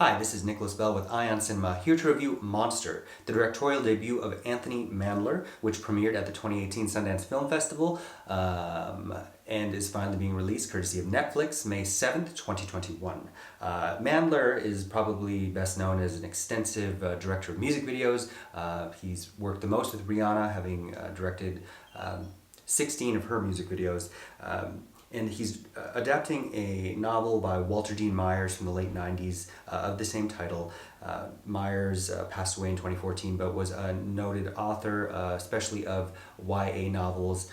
Hi, this is Nicholas Bell with Ion Cinema, here to review Monster, the directorial debut of Anthony Mandler, which premiered at the 2018 Sundance Film Festival and is finally being released courtesy of Netflix, May 7th, 2021. Mandler is probably best known as an extensive director of music videos. He's worked the most with Rihanna, having directed 16 of her music videos. And he's adapting a novel by Walter Dean Myers from the late 90s of the same title. Myers passed away in 2014, but was a noted author, especially of YA novels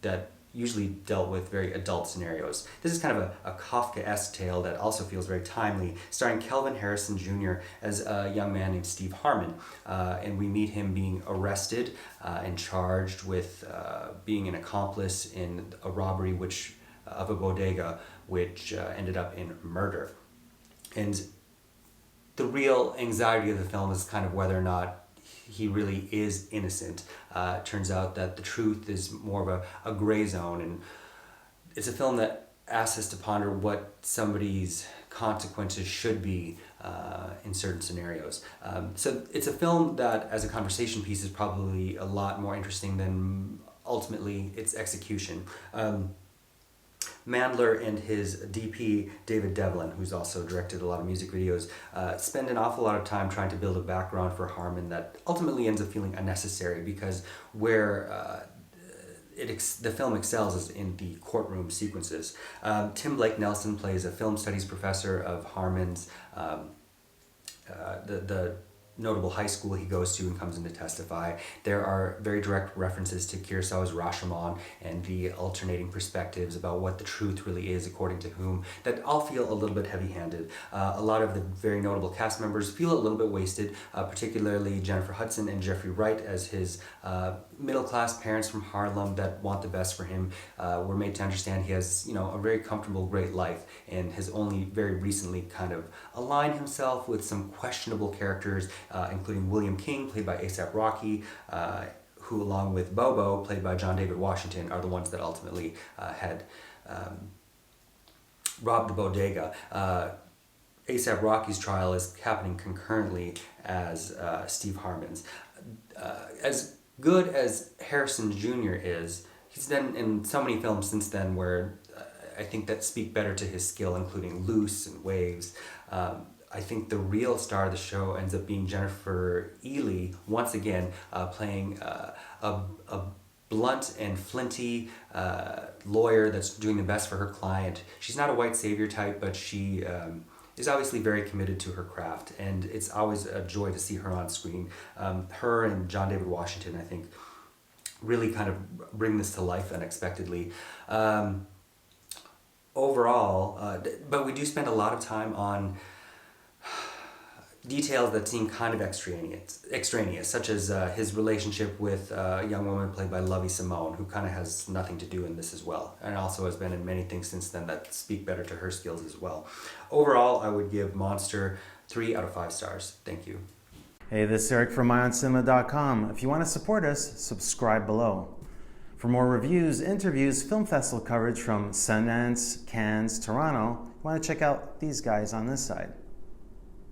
that usually dealt with very adult scenarios. This is kind of a Kafkaesque tale that also feels very timely, starring Kelvin Harrison Jr. as a young man named Steve Harmon. And we meet him being arrested and charged with being an accomplice in a robbery of a bodega, which ended up in murder. And the real anxiety of the film is kind of whether or not he really is innocent. Turns out that the truth is more of a gray zone, and it's a film that asks us to ponder what somebody's consequences should be in certain scenarios. So it's a film that, as a conversation piece, is probably a lot more interesting than ultimately its execution. Mandler and his DP, David Devlin, who's also directed a lot of music videos, spend an awful lot of time trying to build a background for Harmon that ultimately ends up feeling unnecessary, because where the film excels is in the courtroom sequences. Tim Blake Nelson plays a film studies professor of Harmon's, the notable high school he goes to and comes in to testify. There are very direct references to Kurosawa's Rashomon and the alternating perspectives about what the truth really is according to whom, that all feel a little bit heavy-handed. A lot of the very notable cast members feel a little bit wasted, particularly Jennifer Hudson and Jeffrey Wright as his middle-class parents from Harlem that want the best for him. Were made to understand he has, a very comfortable, great life, and has only very recently kind of aligned himself with some questionable characters, including William King, played by A$AP Rocky, who, along with Bobo, played by John David Washington, are the ones that ultimately had robbed the bodega. A$AP Rocky's trial is happening concurrently as Steve Harmon's. As good as Harrison Jr. is, he's been in so many films since then where I think that speak better to his skill, including Loose and Waves. I think the real star of the show ends up being Jennifer Ehle, once again, playing a blunt and flinty lawyer that's doing the best for her client. She's not a white savior type, but she is obviously very committed to her craft, and it's always a joy to see her on screen. Her and John David Washington, I think, really kind of bring this to life unexpectedly. Overall, but we do spend a lot of time on details that seem kind of extraneous, such as his relationship with a young woman played by Lovie Simone, who kind of has nothing to do in this as well, and also has been in many things since then that speak better to her skills as well. Overall, I would give Monster 3 out of 5 stars. Thank you. Hey, this is Eric from IonCinema.com. If you want to support us, subscribe below. For more reviews, interviews, film festival coverage from Sundance, Cannes, Toronto, you want to check out these guys on this side.